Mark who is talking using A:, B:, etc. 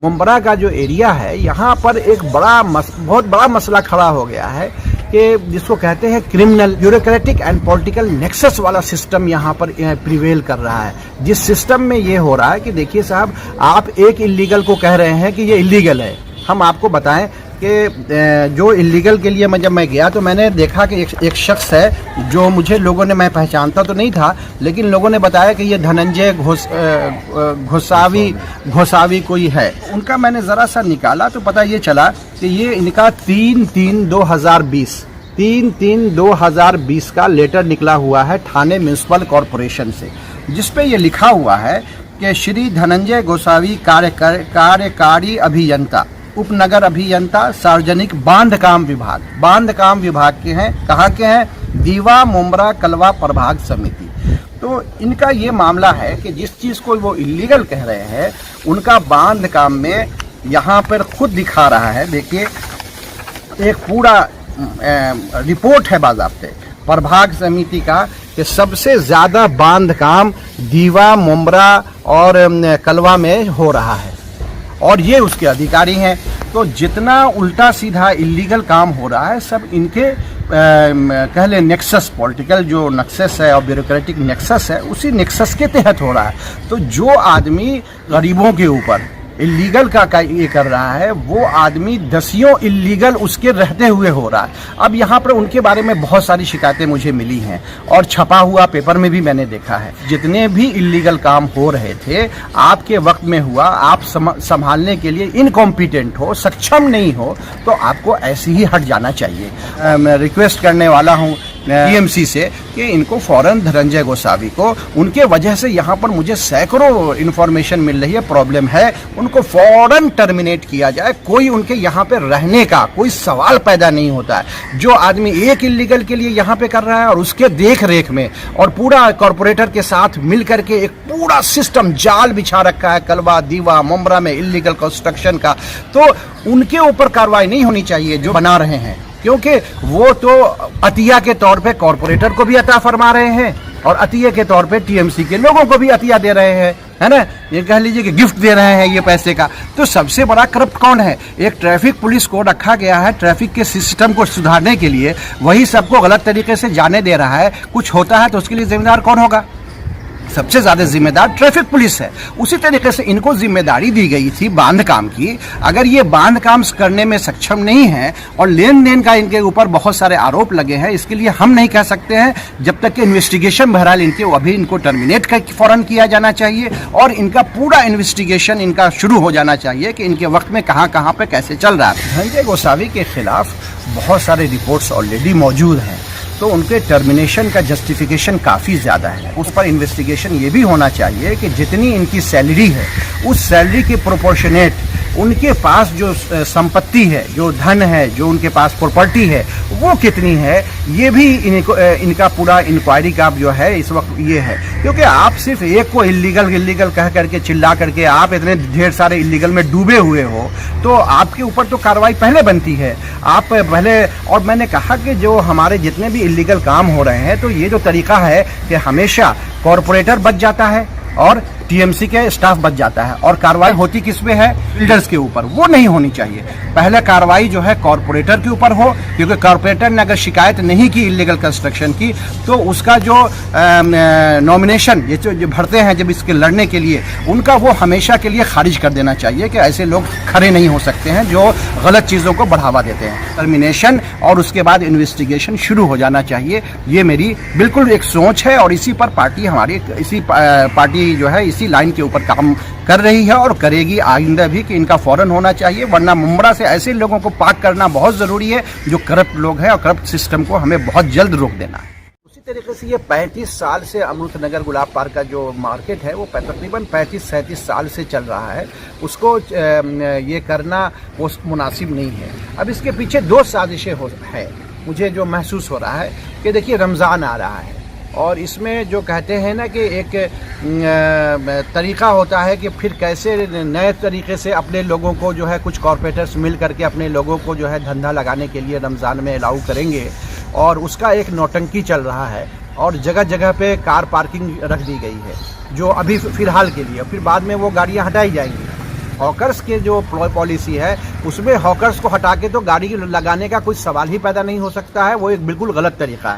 A: मुंब्रा का जो एरिया है यहाँ पर एक बहुत बड़ा मसला खड़ा हो गया है कि जिसको कहते हैं criminal bureaucratic and political nexus वाला सिस्टम यहाँ पर प्रिवेल कर रहा है। जिस सिस्टम में ये हो रहा है कि देखिए साहब, आप एक इलीगल को कह रहे हैं कि ये इलीगल है। हम आपको बताएं कि जो इलीगल के लिए जब मैं गया तो मैंने देखा कि एक शख्स है जो मुझे मैं पहचानता तो नहीं था, लेकिन लोगों ने बताया कि ये धनंजय घोसावी कोई है। उनका मैंने ज़रा सा निकाला तो पता ये चला कि ये इनका 3/3/2020 का लेटर निकला हुआ है ठाणे म्यूनसिपल कॉरपोरेशन से, जिसपे ये लिखा हुआ है कि श्री धनंजय घोसावी कार्यकारी अभियंता, उपनगर अभियंता, सार्वजनिक बांधकाम विभाग के हैं। कहाँ के हैं? दीवा मुंब्रा कलवा प्रभाग समिति। तो इनका ये मामला है कि जिस चीज़ को वो इलीगल कह रहे हैं उनका बांधकाम में यहाँ पर खुद दिखा रहा है। देखिए, एक पूरा रिपोर्ट है बाज़ाब्ते प्रभाग समिति का कि सबसे ज़्यादा बांधकाम दीवा मुंब्रा और कलवा में हो रहा है और ये उसके अधिकारी हैं। तो जितना उल्टा सीधा इलीगल काम हो रहा है सब इनके कह ले नेक्सस, पॉलिटिकल जो नेक्सस है और ब्यूरोक्रेटिक नेक्सस है, उसी नेक्सस के तहत हो रहा है। तो जो आदमी गरीबों के ऊपर इलीगल का ये कर रहा है, वो आदमी दसियों इलीगल उसके रहते हुए हो रहा है। अब यहाँ पर उनके बारे में बहुत सारी शिकायतें मुझे मिली हैं और छपा हुआ पेपर में भी मैंने देखा है। जितने भी इलीगल काम हो रहे थे आपके वक्त में हुआ, आप संभालने के लिए इनकॉम्पिटेंट हो, सक्षम नहीं हो, तो आपको ऐसे ही हट जाना चाहिए। मैं रिक्वेस्ट करने वाला हूँ टीएमसी से कि इनको फौरन धनंजय घोसावी को, उनके वजह से यहाँ पर मुझे सैकड़ों इन्फॉर्मेशन मिल रही है, प्रॉब्लम है, उनको फौरन टर्मिनेट किया जाए। कोई उनके यहाँ पे रहने का कोई सवाल पैदा नहीं होता है। जो आदमी एक इलीगल के लिए यहाँ पे कर रहा है और उसके देख रेख में और पूरा कॉरपोरेटर के साथ मिल करके एक पूरा सिस्टम जाल बिछा रखा है कलवा, दीवा, मुंब्रा में इलीगल कंस्ट्रक्शन का, तो उनके ऊपर कार्रवाई नहीं होनी चाहिए जो बना रहे हैं, क्योंकि वो तो अतिया के तौर पे कॉरपोरेटर को भी अता फरमा रहे हैं और अतिया के तौर पे टीएमसी के लोगों को भी अतिया दे रहे हैं, है ना। ये कह लीजिए कि गिफ्ट दे रहे हैं ये पैसे का। तो सबसे बड़ा करप्ट कौन है? एक ट्रैफिक पुलिस को रखा गया है ट्रैफिक के सिस्टम को सुधारने के लिए, वही सबको गलत तरीके से जाने दे रहा है। कुछ होता है तो उसके लिए जिम्मेदार कौन होगा? सबसे ज़्यादा जिम्मेदार ट्रैफिक पुलिस है। उसी तरीके से इनको जिम्मेदारी दी गई थी बांधकाम की। अगर ये बांधकाम करने में सक्षम नहीं है और लेन देन का इनके ऊपर बहुत सारे आरोप लगे हैं, इसके लिए हम नहीं कह सकते हैं जब तक कि इन्वेस्टिगेशन बहरहाल अभी इनको टर्मिनेट फौरन किया जाना चाहिए और इनका पूरा इन्वेस्टिगेशन इनका शुरू हो जाना चाहिए कि इनके वक्त में कहाँ पे कैसे चल रहा है। धनंजय घोसावी के खिलाफ बहुत सारे रिपोर्ट्स ऑलरेडी मौजूद हैं, तो उनके टर्मिनेशन का जस्टिफिकेशन काफ़ी ज़्यादा है। उस पर इन्वेस्टिगेशन ये भी होना चाहिए कि जितनी इनकी सैलरी है उस सैलरी के प्रोपोर्शनेट उनके पास जो संपत्ति है, जो धन है, जो उनके पास प्रॉपर्टी है, वो कितनी है, ये भी इनका पूरा इंक्वायरी का जो है इस वक्त ये है। क्योंकि आप सिर्फ एक को इलीगल कह करके चिल्ला करके आप इतने ढेर सारे इलीगल में डूबे हुए हो, तो आपके ऊपर तो कार्रवाई पहले बनती है। आप पहले, और मैंने कहा कि जो हमारे जितने भी इलीगल काम हो रहे हैं, तो ये जो तरीका है कि हमेशा कॉरपोरेटर बच जाता है और टीएमसी के स्टाफ बच जाता है और कार्रवाई होती किस पे है? बिल्डर्स के ऊपर। वो नहीं होनी चाहिए। पहले कार्रवाई जो है कॉरपोरेटर के ऊपर हो, क्योंकि कॉरपोरेटर ने अगर शिकायत नहीं की इलीगल कंस्ट्रक्शन की तो उसका जो नॉमिनेशन ये जो भरते हैं जब इसके लड़ने के लिए, उनका वो हमेशा के लिए खारिज कर देना चाहिए कि ऐसे लोग खड़े नहीं हो सकते हैं जो गलत चीज़ों को बढ़ावा देते हैं। टर्मिनेशन और उसके बाद इन्वेस्टिगेशन शुरू हो जाना चाहिए। ये मेरी बिल्कुल एक सोच है और इसी पर पार्टी हमारी पार्टी जो है इसी लाइन के ऊपर काम कर रही है और करेगी आइंदा भी कि इनका फौरन होना चाहिए, वरना मुंब्रा से ऐसे लोगों को पाक करना बहुत ज़रूरी है जो करप्ट लोग हैं और करप्ट सिस्टम को हमें बहुत जल्द रोक देना है। उसी तरीके से ये 35 साल से अमृतनगर गुलाब पार्क का जो मार्केट है वो तकरीबन 35-37 साल से चल रहा है। उसको ये करना वो मुनासिब नहीं है। अब इसके पीछे दो साजिशें है। मुझे जो महसूस हो रहा है कि देखिए रमज़ान आ रहा है और इसमें जो कहते हैं ना कि एक तरीक़ा होता है कि फिर कैसे नए तरीके से अपने लोगों को जो है कुछ कॉरपोरेटर्स मिल करके अपने लोगों को जो है धंधा लगाने के लिए रमज़ान में अलाउ करेंगे, और उसका एक नौटंकी चल रहा है और जगह जगह पे कार पार्किंग रख दी गई है जो अभी फ़िलहाल के लिए, फिर बाद में वो गाड़ियाँ हटाई जाएंगी हॉकर्स के जो पॉलिसी है उसमें हॉकर्स को हटा के तो गाड़ी लगाने का कोई सवाल ही पैदा नहीं हो सकता है। वो एक बिल्कुल गलत तरीका है।